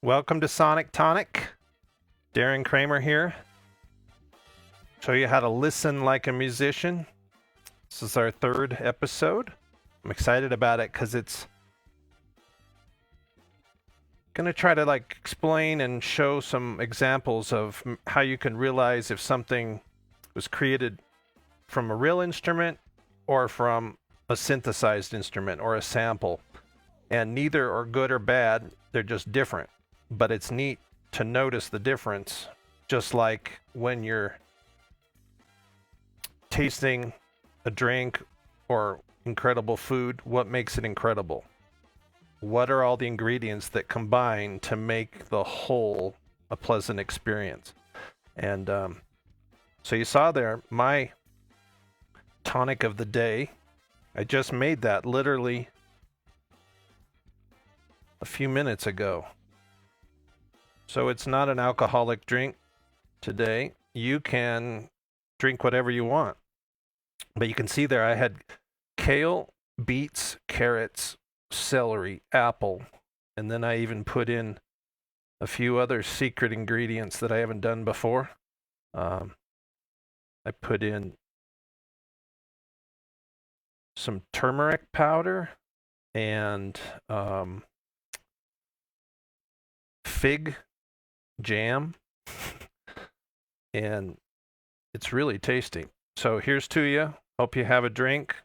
Welcome to Sonic Tonic. Darren Kramer here. Show you how to listen like a musician. This is our third episode. I'm excited about it because it's going to try to explain and show some examples of how you can realize if something was created from a real instrument or from a synthesized instrument or a sample. And neither are good or bad, they're just different. But it's neat to notice the difference, just like when you're tasting a drink or incredible food. What makes it incredible? What are all the ingredients that combine to make the whole a pleasant experience? And so you saw there my tonic of the day. I just made that literally a few minutes ago. So it's not an alcoholic drink today. You can drink whatever you want. But you can see there I had kale, beets, carrots, celery, apple, and then I even put in a few other secret ingredients that I haven't done before. I put in some turmeric powder and fig jam, and it's really tasty. So here's to you. Hope you have a drink.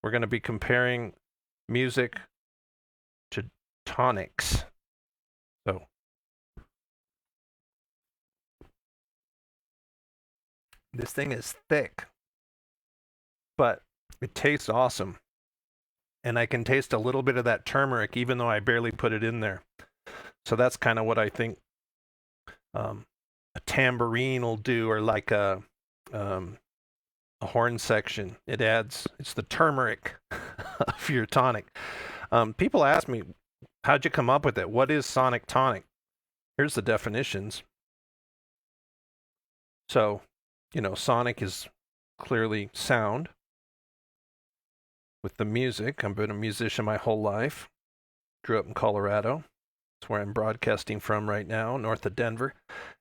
We're going to be comparing music to tonics. So this thing is thick, but it tastes awesome. And I can taste a little bit of that turmeric even though I barely put it in there. So that's kind of what I think a tambourine will do, or like a horn section. It's the turmeric of your tonic. People ask me, how'd you come up with it? What is sonic tonic? Here's the definitions. So, sonic is clearly sound. With the music, I've been a musician my whole life. Grew up in Colorado. That's where I'm broadcasting from right now, north of Denver.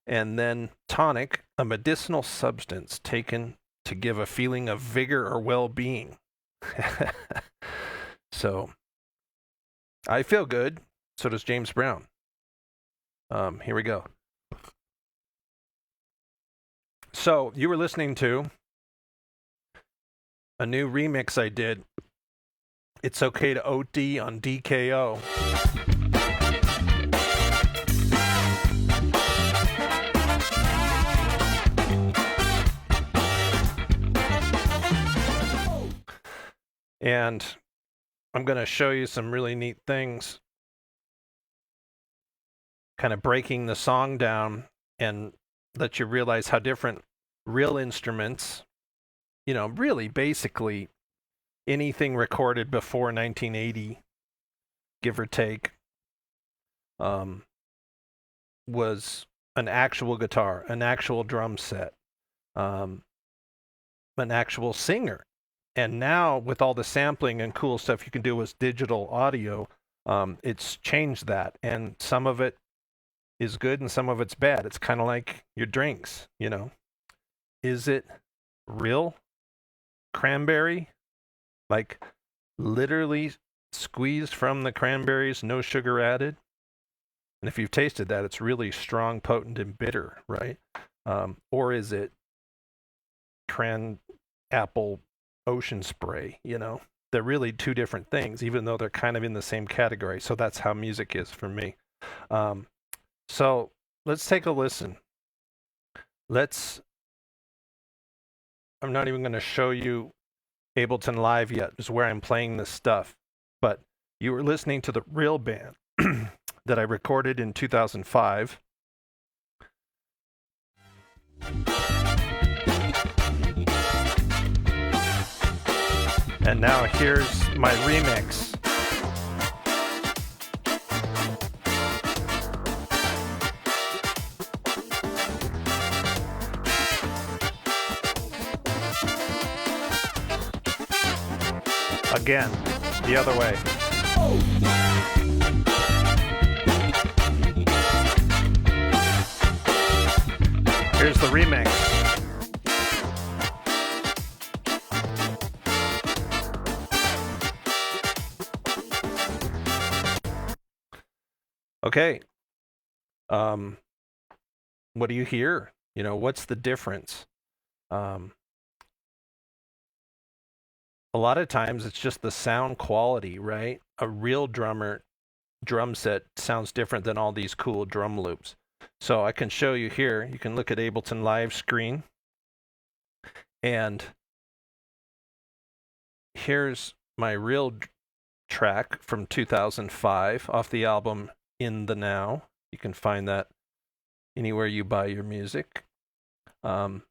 And then tonic, a medicinal substance taken to give a feeling of vigor or well-being. So, I feel good. So does James Brown. Here we go. So, you were listening to a new remix I did. It's Okay to OD on DKO. And I'm going to show you some really neat things, kind of breaking the song down and let you realize how different real instruments, really basically anything recorded before 1980, give or take, was an actual guitar, an actual drum set, an actual singer. And now, with all the sampling and cool stuff you can do with digital audio, it's changed that. And some of it is good and some of it's bad. It's kind of like your drinks, Is it real cranberry? Like literally squeezed from the cranberries, no sugar added? And if you've tasted that, it's really strong, potent, and bitter, right? Or is it apple ocean spray? They're really two different things, even though they're kind of in the same category. So that's how music is for me. So let's take a listen. I'm not even going to show you Ableton Live yet, is where I'm playing this stuff. But you were listening to the real band that I recorded in 2005. And now here's my remix. Again, the other way. Here's the remix. Okay. What do you hear? You know, what's the difference? A lot of times it's just the sound quality, right? A real drum set sounds different than all these cool drum loops. So I can show you here. You can look at Ableton Live screen. And here's my real track from 2005 off the album In the Now. You can find that anywhere you buy your music. Okay,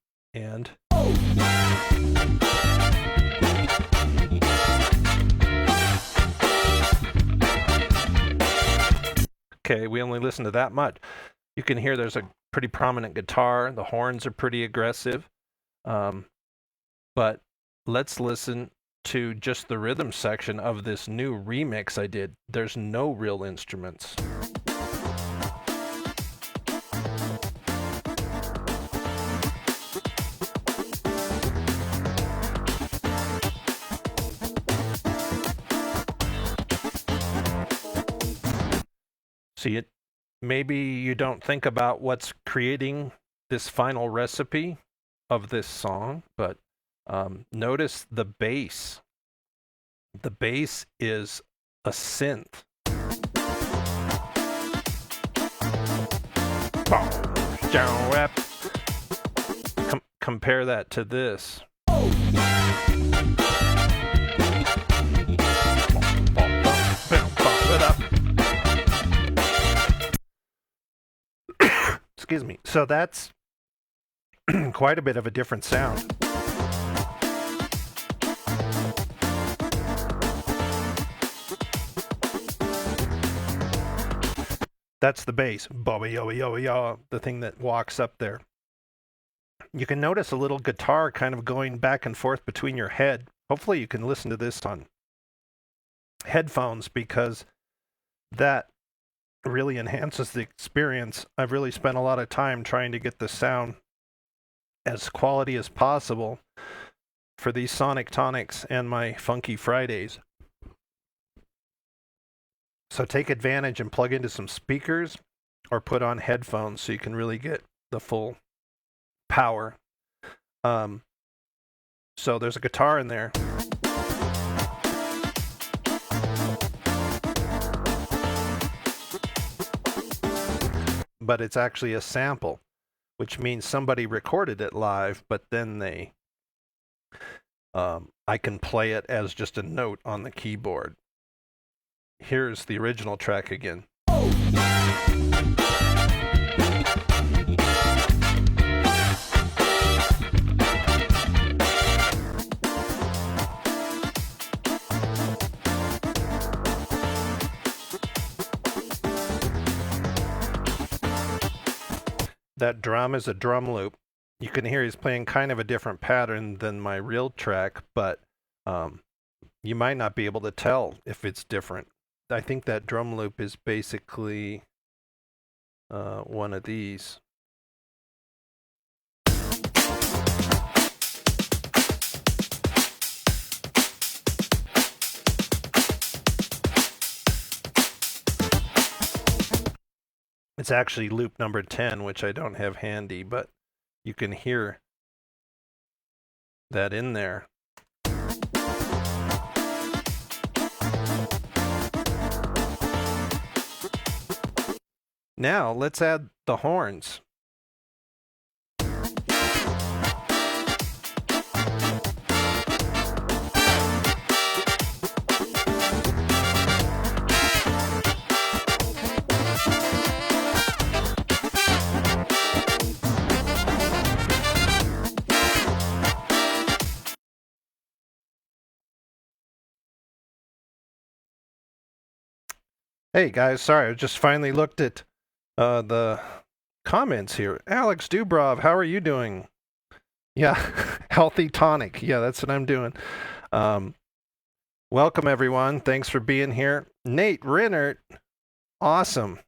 we only listen to that much. You can hear there's a pretty prominent guitar. The horns are pretty aggressive. But let's listen to just the rhythm section of this new remix I did. There's no real instruments. See, maybe you don't think about what's creating this final recipe of this song, but notice the bass. The bass is a synth. Compare that to this. Excuse me. So that's quite a bit of a different sound. That's the bass. The thing that walks up there. You can notice a little guitar kind of going back and forth between your head. Hopefully you can listen to this on headphones because that really enhances the experience. I've really spent a lot of time trying to get the sound as quality as possible for these Sonic Tonics and my Funky Fridays. So take advantage and plug into some speakers or put on headphones so you can really get the full power. So there's a guitar in there. But it's actually a sample, which means somebody recorded it live, but then I can play it as just a note on the keyboard. Here's the original track again. That drum is a drum loop. You can hear he's playing kind of a different pattern than my real track, but you might not be able to tell if it's different. I think that drum loop is basically one of these. It's actually loop number 10, which I don't have handy, but you can hear that in there. Now, let's add the horns. Hey guys, sorry, I just finally looked at the comments here. Alex Dubrov, how are you doing? Yeah, healthy tonic. Yeah, that's what I'm doing. Welcome everyone. Thanks for being here. Nate Rinnert, awesome.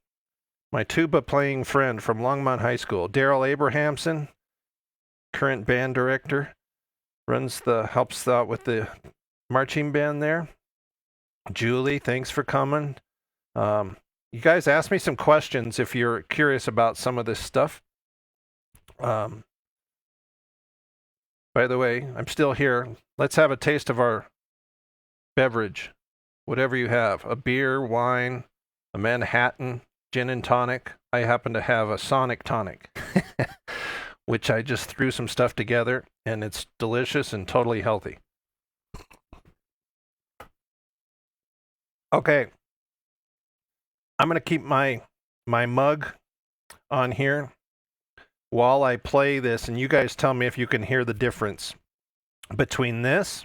My tuba playing friend from Longmont High School. Daryl Abrahamson, current band director, helps out with the marching band there. Julie, thanks for coming. You guys ask me some questions if you're curious about some of this stuff. By the way, I'm still here. Let's have a taste of our beverage, whatever you have, a beer, wine, a Manhattan, gin and tonic. I happen to have a Sonic tonic, which I just threw some stuff together, and it's delicious and totally healthy. Okay, I'm going to keep my mug on here while I play this, and you guys tell me if you can hear the difference between this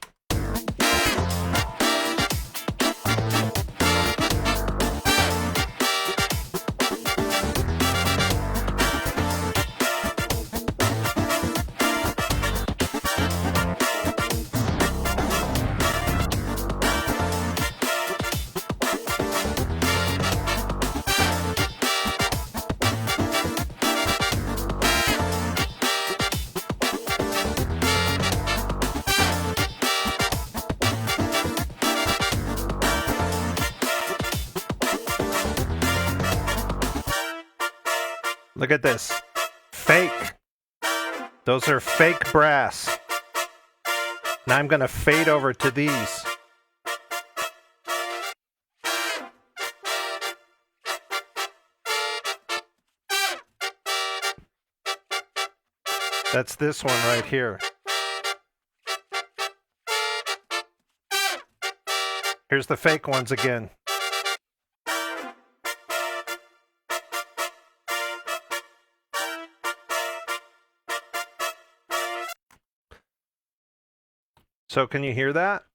Look at this. Fake. Those are fake brass. Now I'm going to fade over to these. That's this one right here. Here's the fake ones again. So can you hear that?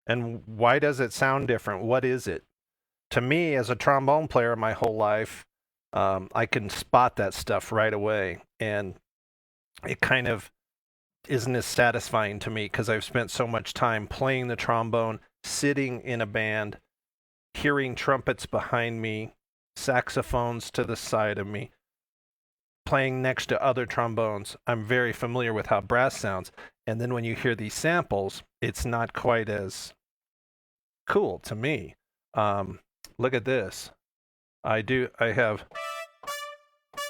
And why does it sound different? What is it? To me, as a trombone player my whole life, I can spot that stuff right away. And it kind of isn't as satisfying to me because I've spent so much time playing the trombone, sitting in a band, hearing trumpets behind me, saxophones to the side of me, playing next to other trombones. I'm very familiar with how brass sounds. And then when you hear these samples, it's not quite as cool to me. Look at this. I have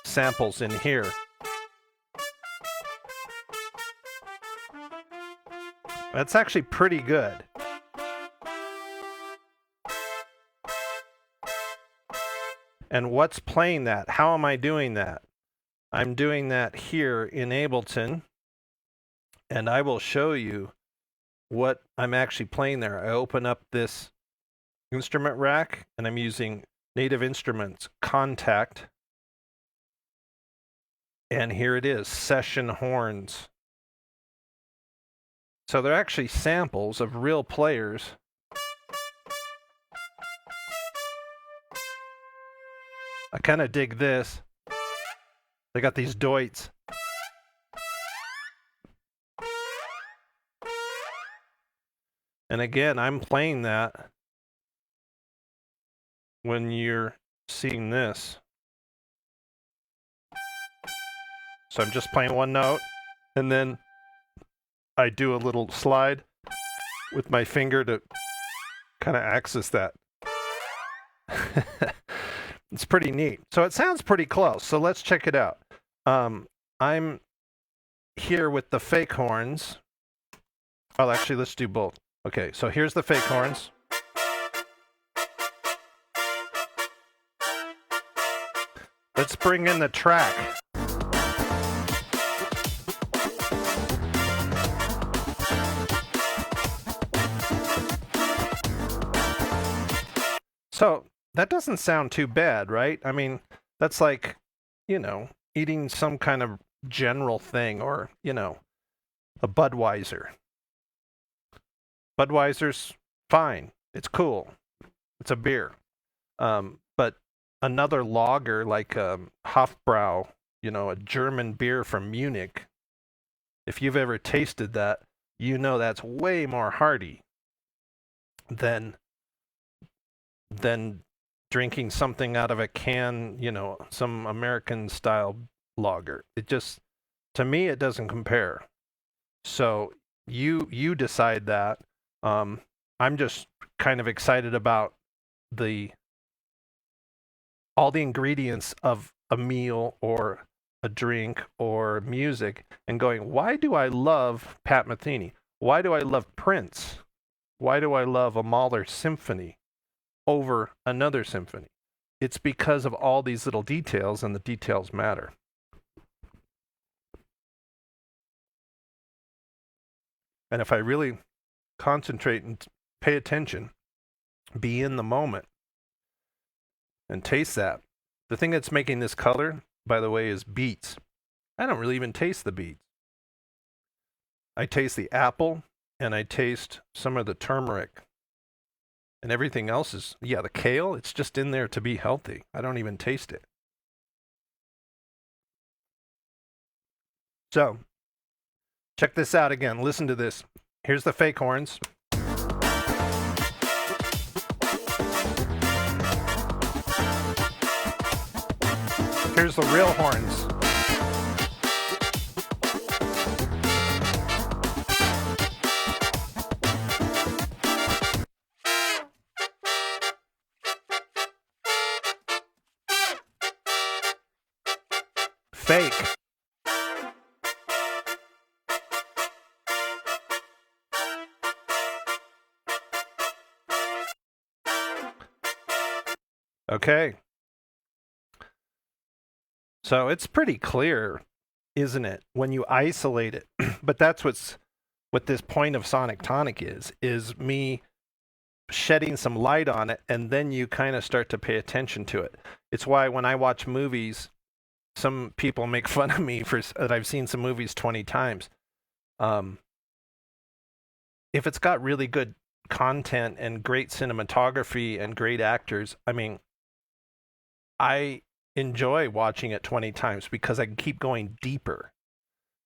samples in here. That's actually pretty good. And what's playing that? How am I doing that? I'm doing that here in Ableton, and I will show you what I'm actually playing there. I open up this instrument rack, and I'm using Native Instruments Contact, and here it is, Session Horns. So they're actually samples of real players. I kind of dig this. They got these doits. And again, I'm playing that when you're seeing this. So I'm just playing one note, and then I do a little slide with my finger to kind of access that. It's pretty neat. So it sounds pretty close. So let's check it out. I'm here with the fake horns. Well, actually, let's do both. Okay, so here's the fake horns. Let's bring in the track. So that doesn't sound too bad, right? I mean, that's like, you know, eating some kind of general thing, or, you know, a Budweiser. Budweiser's fine. It's cool. It's a beer. But another lager like Hofbrau, you know, a German beer from Munich, if you've ever tasted that, you know that's way more hearty than drinking something out of a can, you know, some American style lager. To me, it doesn't compare. So you decide that. I'm just kind of excited about all the ingredients of a meal or a drink or music, and going, why do I love Pat Metheny? Why do I love Prince? Why do I love a Mahler symphony over another symphony? It's because of all these little details, and the details matter. And if I really concentrate and pay attention, be in the moment, and taste that. The thing that's making this color, by the way, is beets. I don't really even taste the beets. I taste the apple, and I taste some of the turmeric. And everything else is, the kale, it's just in there to be healthy. I don't even taste it. So, check this out again. Listen to this. Here's the fake horns. Here's the real horns. Fake. Okay. So it's pretty clear, isn't it, when you isolate it? But that's what this point of Sonic Tonic is me shedding some light on it, and then you kind of start to pay attention to it. It's why when I watch movies, some people make fun of me for that I've seen some movies 20 times. If it's got really good content and great cinematography and great actors, I mean, I enjoy watching it 20 times because I can keep going deeper.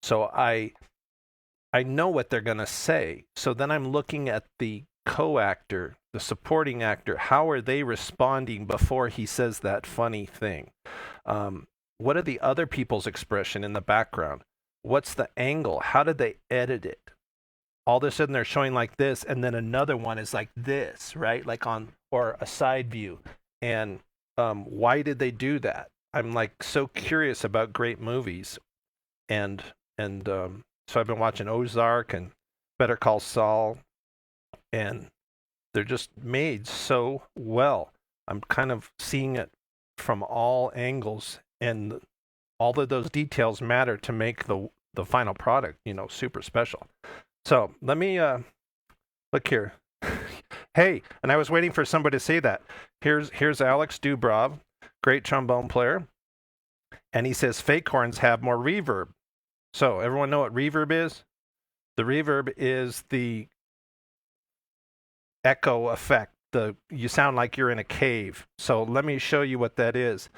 So I know what they're going to say. So then I'm looking at the co-actor, the supporting actor. How are they responding before he says that funny thing? What are the other people's expression in the background? What's the angle? How did they edit it? All of a sudden they're showing like this, and then another one is like this, right? Like or a side view. And why did they do that? I'm like so curious about great movies, and so I've been watching Ozark and Better Call Saul, and they're just made so well. I'm kind of seeing it from all angles, and all of those details matter to make the final product, super special. So let me look here. Hey, and I was waiting for somebody to say that. Here's Alex Dubrov, great trombone player, and he says fake horns have more reverb. So everyone know what reverb is? The reverb is the echo effect. You sound like you're in a cave. So let me show you what that is.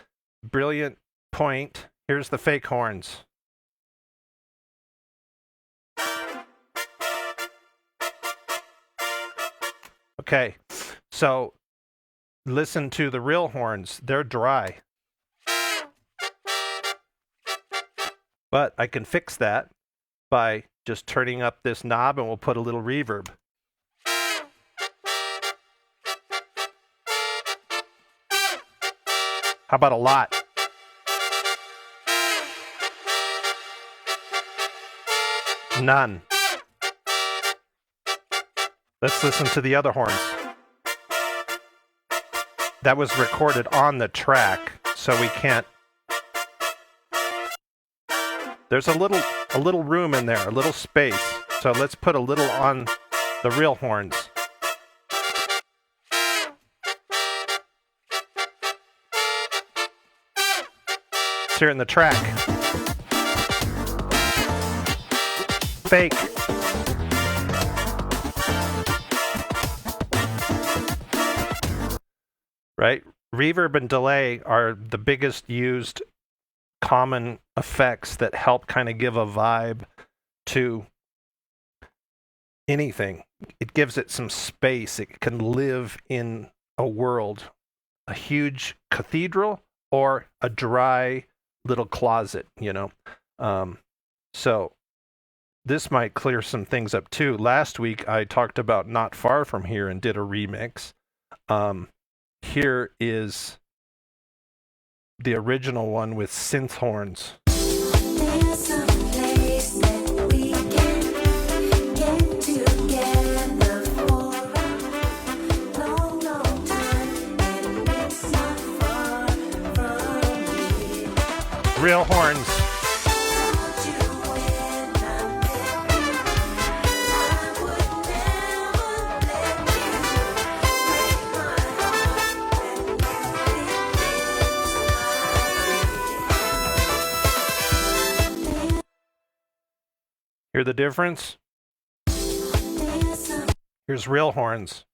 Brilliant point. Here's the fake horns. Okay, so listen to the real horns. They're dry. But I can fix that by just turning up this knob, and we'll put a little reverb. How about a lot? None. Let's listen to the other horns. That was recorded on the track, so we can't. There's a little room in there, a little space. So let's put a little on the real horns. It's here in the track. Fake. Right? Reverb and delay are the biggest used common effects that help kind of give a vibe to anything. It gives it some space. It can live in a world, a huge cathedral or a dry little closet, So this might clear some things up too. Last week I talked about Not Far From Here and did a remix. Here is the original one with synth horns. Real horns. Hear the difference? Here's real horns.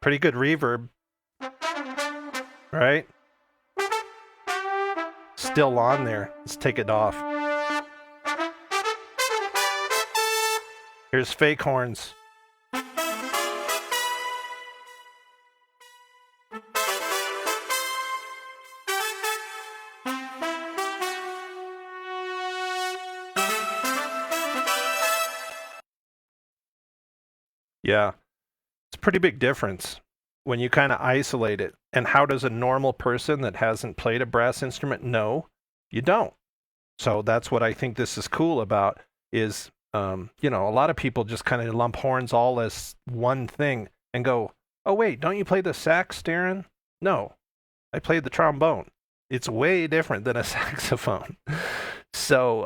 Pretty good reverb, right? Still on there. Let's take it off. Here's fake horns. Yeah, it's a pretty big difference when you kind of isolate it. And how does a normal person that hasn't played a brass instrument know? You don't. So that's what I think this is cool about is, you know, a lot of people just kind of lump horns all as one thing and go, oh, wait, don't you play the sax, Darren? No, I play the trombone. It's way different than a saxophone. So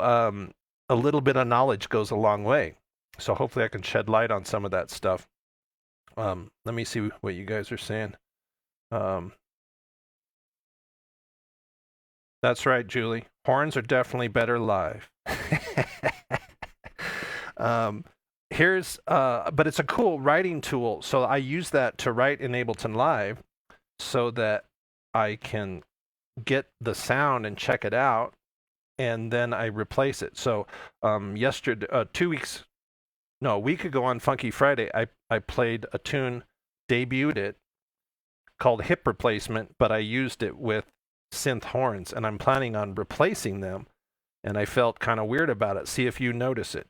a little bit of knowledge goes a long way. So hopefully I can shed light on some of that stuff. Let me see what you guys are saying. That's right, Julie. Horns are definitely better live. But it's a cool writing tool. So I use that to write in Ableton Live so that I can get the sound and check it out, and then I replace it. So yesterday, a week ago on Funky Friday, I played a tune, debuted it, called Hip Replacement, but I used it with synth horns, and I'm planning on replacing them, and I felt kind of weird about it. See if you notice it.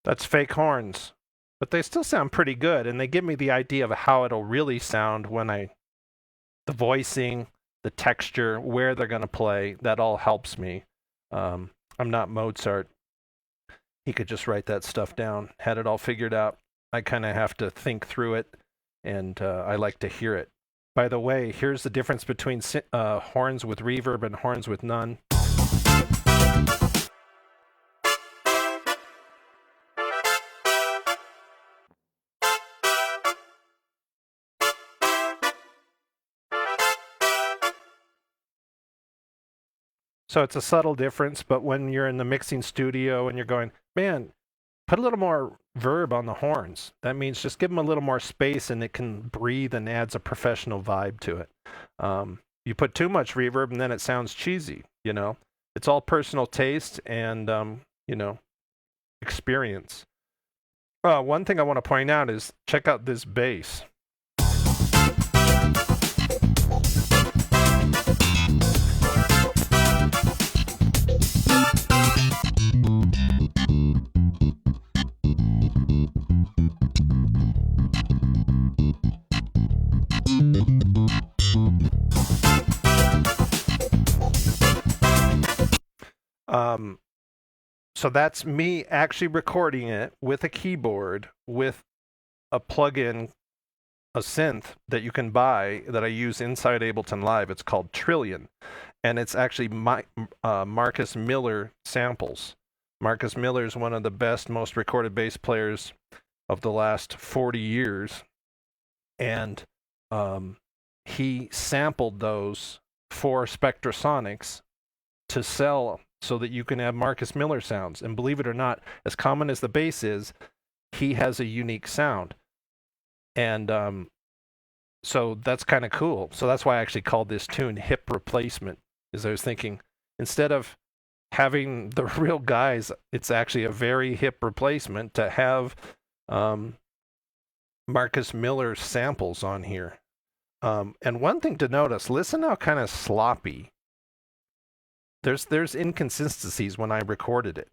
That's fake horns, but they still sound pretty good, and they give me the idea of how it'll really sound when the voicing, the texture, where they're going to play, that all helps me. I'm not Mozart. He could just write that stuff down, had it all figured out. I kind of have to think through it, and I like to hear it. By the way, here's the difference between horns with reverb and horns with none. So it's a subtle difference, but when you're in the mixing studio and you're going, man, put a little more verb on the horns. That means just give them a little more space and it can breathe and adds a professional vibe to it. You put too much reverb and then it sounds cheesy, you know. It's all personal taste and, you know, experience. One thing I want to point out is check out this bass. So that's me actually recording it with a keyboard, with a plugin, a synth that you can buy that I use inside Ableton Live. It's called Trillion, and it's actually Marcus Miller samples. Marcus Miller is one of the best, most recorded bass players of the last 40 years, and he sampled those for Spectrasonics to sell so that you can have Marcus Miller sounds. And believe it or not, as common as the bass is, he has a unique sound. And So that's kind of cool. So that's why I actually called this tune Hip Replacement, is I was thinking, instead of having the real guys, it's actually a very hip replacement to have Marcus Miller's samples on here. And one thing to notice, listen how kind of sloppy. There's inconsistencies when I recorded it.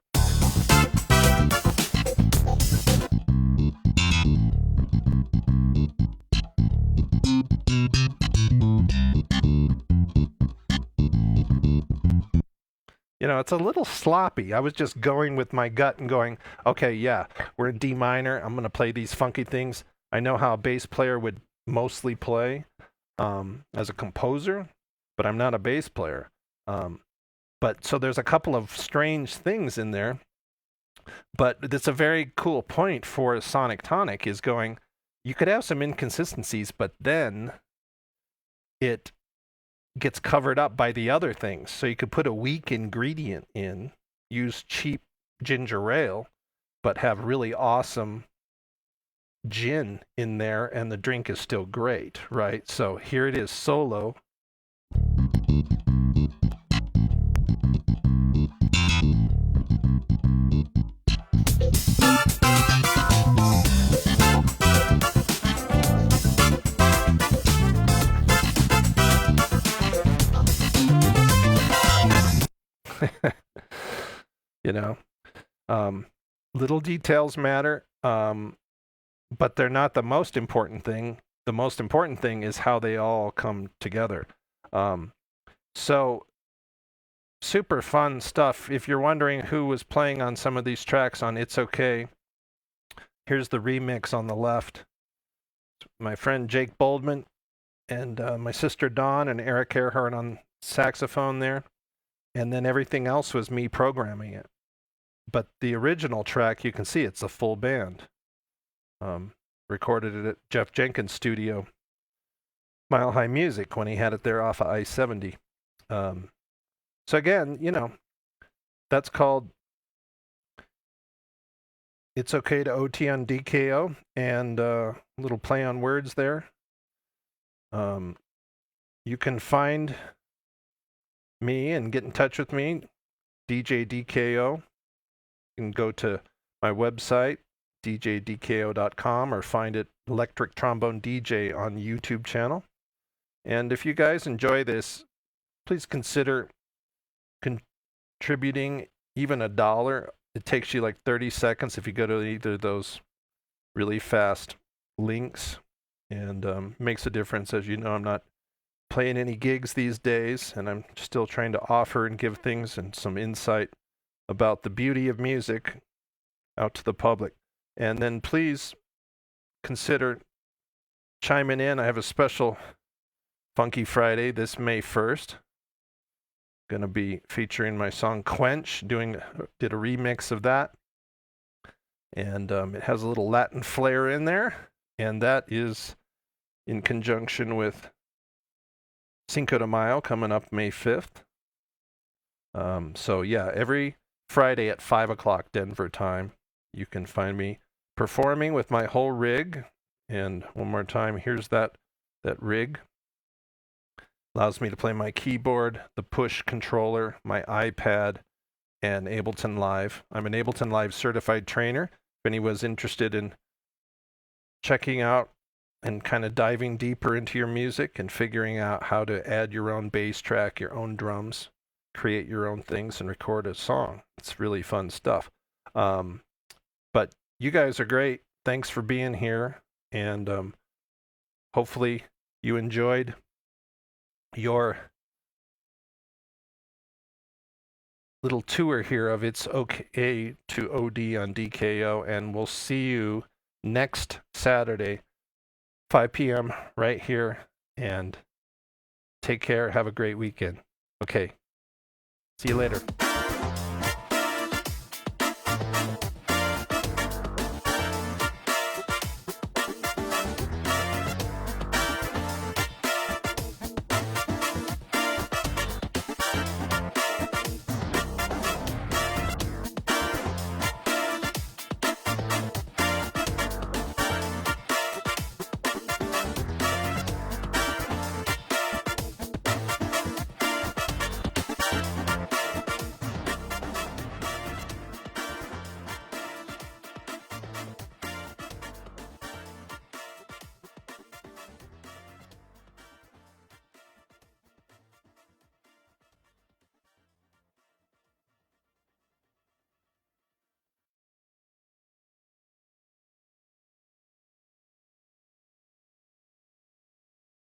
You know, it's a little sloppy. I was just going with my gut and going, okay, yeah, we're in D minor. I'm going to play these funky things. I know how a bass player would mostly play as a composer, but I'm not a bass player. But so there's a couple of strange things in there. But it's a very cool point for Sonic Tonic is going, you could have some inconsistencies, but then it gets covered up by the other things. So you could put a weak ingredient in, use cheap ginger ale, but have really awesome gin in there, and the drink is still great, right? So here it is solo. You know, little details matter, but they're not the most important thing. The most important thing is how they all come together. So super fun stuff. If you're wondering who was playing on some of these tracks on It's Okay, here's the remix on the left. My friend Jake Boldman and my sister Dawn and Eric Earhart on saxophone there. And then everything else was me programming it. But the original track, you can see it's a full band. Recorded it at Jeff Jenkins' studio, Mile High Music, when he had it there off of I-70. So again, you know, that's called It's Okay to OT on DKO, and a little play on words there. You can find me and get in touch with me, DJ DKO. You can go to my website, djdko.com, or find it Electric Trombone DJ on YouTube channel. And if you guys enjoy this, please consider contributing even $1. It takes you like 30 seconds if you go to either of those really fast links, and makes a difference. As you know, I'm not playing any gigs these days, and I'm still trying to offer and give things and some insight about the beauty of music out to the public. And then please consider chiming in. I have a special Funky Friday this May 1st. Going to be featuring my song Quench, did a remix of that. And it has a little Latin flair in there, and that is in conjunction with Cinco de Mayo coming up May 5th. So yeah, every Friday at 5 o'clock Denver time, you can find me performing with my whole rig. And one more time, here's that rig. Allows me to play my keyboard, the push controller, my iPad, and Ableton Live. I'm an Ableton Live certified trainer. If anyone's interested in checking out and kind of diving deeper into your music and figuring out how to add your own bass track, your own drums, create your own things, and record a song. It's really fun stuff. But you guys are great. Thanks for being here. And hopefully you enjoyed your little tour here of It's Okay to OD on DKO. And we'll see you next Saturday, 5 p.m. right here. And take care. Have a great weekend. Okay. See you later.